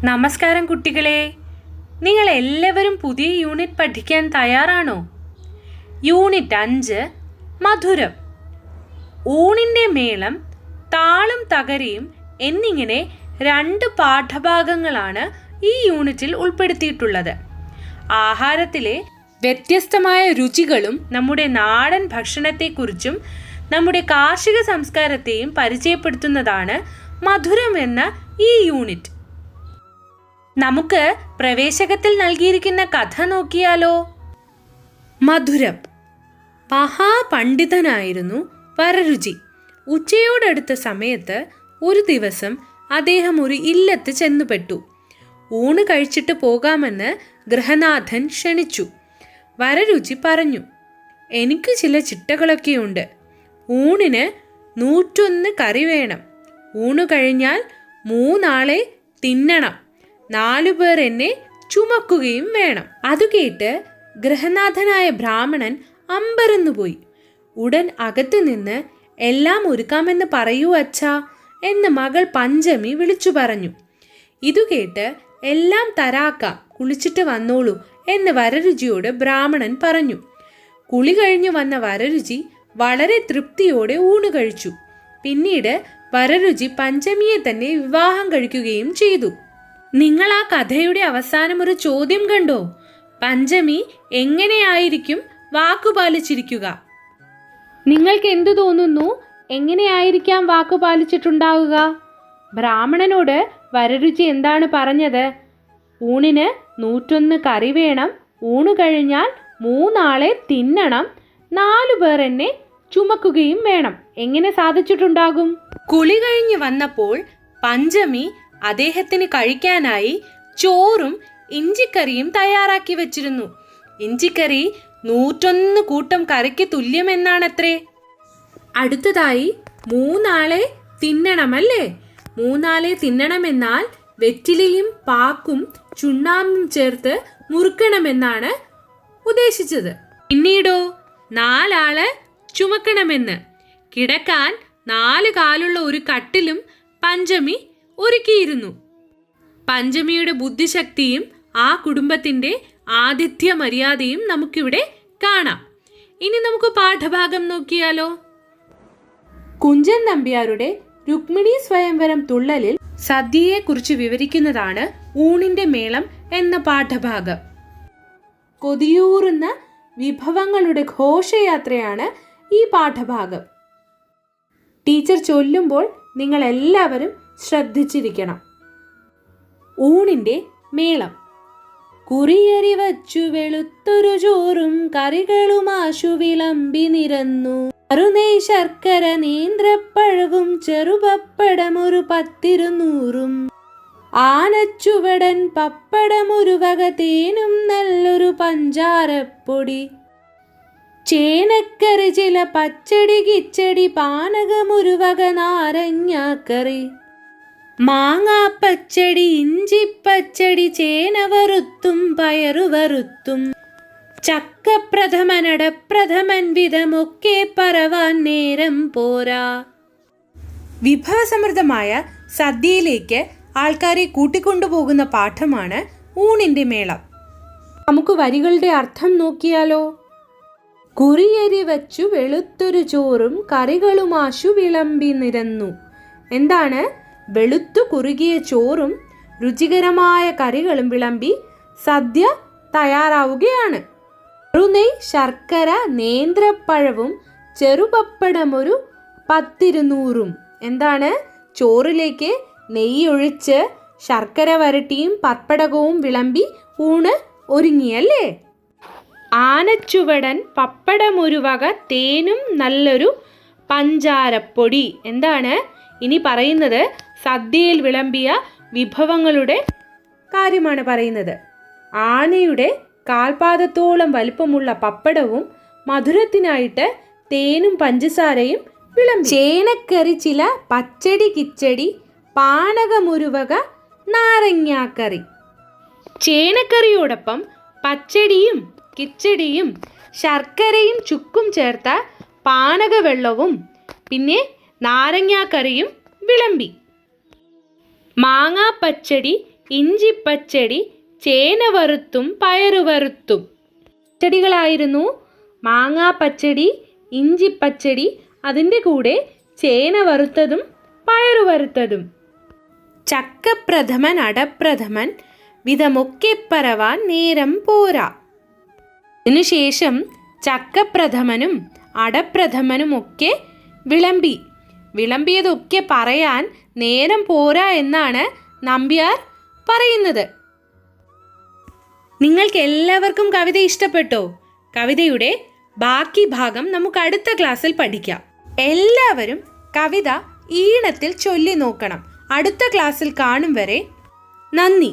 നമസ്കാരം കുട്ടികളെ, നിങ്ങൾ എല്ലാവരും പുതിയ യൂണിറ്റ് പഠിക്കാൻ തയ്യാറാണോ? യൂണിറ്റ് 5 മധുരം. ഊണിൻ്റെ മേളം, താളും തകരയും എന്നിങ്ങനെ 2 പാഠഭാഗങ്ങളാണ് ഈ യൂണിറ്റിൽ ഉൾപ്പെടുത്തിയിട്ടുള്ളത്. ആഹാരത്തിലെ വ്യത്യസ്തമായ രുചികളും നമ്മുടെ നാടൻ ഭക്ഷണത്തെക്കുറിച്ചും നമ്മുടെ കാർഷിക സംസ്കാരത്തെയും പരിചയപ്പെടുത്തുന്നതാണ് മധുരം എന്ന ഈ യൂണിറ്റ്. നമുക്ക് പ്രവേശകത്തിൽ നൽകിയിരിക്കുന്ന കഥ നോക്കിയാലോ? മധുരം. മഹാപണ്ഡിതനായിരുന്നു വരരുചി. ഉച്ചയോടടുത്ത സമയത്ത് ഒരു ദിവസം അദ്ദേഹം ഒരു ഇല്ലത്ത് ചെന്നുപെട്ടു. ഊണ് കഴിച്ചിട്ട് പോകാമെന്ന് ഗൃഹനാഥൻ ക്ഷണിച്ചു. വരരുചി പറഞ്ഞു, എനിക്ക് ചില ചിട്ടകളൊക്കെയുണ്ട്. ഊണിന് 101 കറി വേണം. ഊണ് കഴിഞ്ഞാൽ 3 ആളെ തിന്നണം. 4 പേർ എന്നെ ചുമക്കുകയും വേണം. അതു കേട്ട് ഗൃഹനാഥനായ ബ്രാഹ്മണൻ അമ്പരന്നുപോയി. ഉടൻ അകത്തു നിന്ന്, എല്ലാം ഒരുക്കാമെന്ന് പറയൂ അച്ഛാ എന്ന് മകൾ പഞ്ചമി വിളിച്ചു പറഞ്ഞു. ഇതുകേട്ട്, എല്ലാം തരാക്കാം, കുളിച്ചിട്ട് വന്നോളൂ എന്ന് വരരുചിയോട് ബ്രാഹ്മണൻ പറഞ്ഞു. കുളി കഴിഞ്ഞു വന്ന വരരുചി വളരെ തൃപ്തിയോടെ ഊണ് കഴിച്ചു. പിന്നീട് വരരുചി പഞ്ചമിയെ തന്നെ വിവാഹം കഴിക്കുകയും ചെയ്തു. നിങ്ങൾ ആ കഥയുടെ അവസാനം ഒരു ചോദ്യം കണ്ടോ? പഞ്ചമി എങ്ങനെയായിരിക്കും വാക്കുപാലിച്ചിരിക്കുക? നിങ്ങൾക്ക് എന്തു തോന്നുന്നു? എങ്ങനെയായിരിക്കാം വാക്കുപാലിച്ചിട്ടുണ്ടാവുക? ബ്രാഹ്മണനോട് വരരുചി എന്താണ് പറഞ്ഞത്? ഊണിന് 101 കറി വേണം. ഊണ് കഴിഞ്ഞാൽ 3 ആളെ തിന്നണം. 4 പേർ എന്നെ ചുമക്കുകയും വേണം. എങ്ങനെ സാധിച്ചിട്ടുണ്ടാകും? കുളി കഴിഞ്ഞ് വന്നപ്പോൾ പഞ്ചമി അദ്ദേഹത്തിന് കഴിക്കാനായി ചോറും ഇഞ്ചിക്കറിയും തയ്യാറാക്കി വച്ചിരുന്നു. ഇഞ്ചിക്കറി 101 കൂട്ടം കറിക്ക് തുല്യമെന്നാണത്രേ. അടുത്തതായി 3 ആളെ തിന്നണമല്ലേ? 3 ആളെ തിന്നണമെന്നാൽ വെറ്റിലയും പാക്കും ചുണ്ണാമ്പും ചേർത്ത് മുറുക്കണമെന്നാണ് ഉദ്ദേശിച്ചത്. പിന്നീടോ 4 ആള് ചുമക്കണമെന്ന്. കിടക്കാൻ 4 കാലുള്ള ഒരു കട്ടിലും പഞ്ചമി ഒരുക്കിയിരുന്നു. പഞ്ചമിയുടെ ബുദ്ധിശക്തിയും ആ കുടുംബത്തിൻ്റെ ആതിഥ്യ മര്യാദയും നമുക്കിവിടെ കാണാം. ഇനി നമുക്ക് പാഠഭാഗം നോക്കിയാലോ? കുഞ്ചൻ നമ്പ്യാരുടെ രുക്മിണി സ്വയംവരം തുള്ളലിൽ സദ്യയെക്കുറിച്ച് വിവരിക്കുന്നതാണ് ഊണിൻ്റെ മേളം എന്ന പാഠഭാഗം. കൊതിയൂറുന്ന വിഭവങ്ങളുടെ ഘോഷയാത്രയാണ് ഈ പാഠഭാഗം. ടീച്ചർ ചൊല്ലുമ്പോൾ നിങ്ങൾ എല്ലാവരും ശ്രദ്ധിച്ചിരിക്കണം. ഊണിൻ്റെ മേളം. കുറിയരി വച്ചു വെളുത്തൊരു ചോറും കറികളുമാശു വിളമ്പി നിരന്നു. അറുനെയ് ശർക്കര നേന്ത്രപ്പഴവും ചെറുപപ്പടമൊരു 10-200. ആനച്ചുവടൻ പപ്പടമൊരു വക തേനും നല്ലൊരു പഞ്ചാരപ്പൊടി. ചേനക്കറി ചില പച്ചടി കിച്ചടി പാനകമൊരു വക നാരങ്ങാക്കറി. മാങ്ങാപ്പച്ചടി ഇഞ്ചിപ്പച്ചടി ചേന വറുത്തും പയറു വറുത്തും. ചക്കപ്രഥമനടപ്രഥമൻ വിധമൊക്കെ പറവാൻ നേരം പോരാ. വിഭവസമൃദ്ധമായ സദ്യയിലേക്ക് ആൾക്കാരെ കൂട്ടിക്കൊണ്ടുപോകുന്ന പാഠമാണ് ഊണിൻ്റെ മേളം. നമുക്ക് വരികളുടെ അർത്ഥം നോക്കിയാലോ? കുറിയരി വച്ചു വെളുത്തൊരു ചോറും കറികളുമാശു വിളമ്പി നിരന്നു. എന്താണ്? വെളുത്തു കുറുകിയ ചോറും രുചികരമായ കറികളും വിളമ്പി സദ്യ തയ്യാറാവുകയാണ്. അറുനെയ് ശർക്കര നേന്ത്രപ്പഴവും ചെറുപപ്പടമൊരു 10-200. എന്താണ്? ചോറിലേക്ക് നെയ്യൊഴിച്ച് ശർക്കര വരട്ടിയും പപ്പടകവും വിളമ്പി ഊണ് ഒരുങ്ങിയല്ലേ? ആനച്ചുവടൻ പപ്പടമൊരു വക തേനും നല്ലൊരു പഞ്ചാരപ്പൊടി. എന്താണ്? ഇനി പറയുന്നത് സദ്യയിൽ വിളമ്പിയ വിഭവങ്ങളുടെ കാര്യമാണ് പറയുന്നത്. ആനയുടെ കാൽപാദത്തോളം വലിപ്പമുള്ള പപ്പടവും മധുരത്തിനായിട്ട് തേനും പഞ്ചസാരയും വിളമ്പി. ചേനക്കറി ചില പച്ചടി കിച്ചടി പാനകമൊരു വക നാരങ്ങാക്കറി. ചേനക്കറിയോടൊപ്പം പച്ചടിയും കിച്ചടിയും ശർക്കരയും ചുക്കും ചേർത്ത പാനകവെള്ളവും പിന്നെ നാരങ്ങാക്കറിയും വിളമ്പി. മാങ്ങാപ്പച്ചടി ഇഞ്ചിപ്പച്ചടി, ചേന വറുത്തും പയറു വറുത്തും. പച്ചടികളായിരുന്നു മാങ്ങാപ്പച്ചടി, ഇഞ്ചിപ്പച്ചടി, അതിൻ്റെ കൂടെ ചേന വറുത്തതും പയറു വറുത്തതും. ചക്കപ്രഥമൻ അടപ്രഥമൻ വിധമൊക്കെ പറവാൻ നേരം പോരാ. അതിനുശേഷം ചക്കപ്രഥമനും അടപ്രഥമനുമൊക്കെ വിളമ്പിയതൊക്കെ പറയാൻ നേരം പോരാ എന്നാണ് നമ്പ്യാർ പറയുന്നത്. നിങ്ങൾക്ക് എല്ലാവർക്കും കവിത ഇഷ്ടപ്പെട്ടോ? കവിതയുടെ ബാക്കി ഭാഗം നമുക്ക് അടുത്ത ക്ലാസ്സിൽ പഠിക്കാം. എല്ലാവരും കവിത ഈണത്തിൽ ചൊല്ലി നോക്കണം. അടുത്ത ക്ലാസ്സിൽ കാണും വരെ നന്ദി.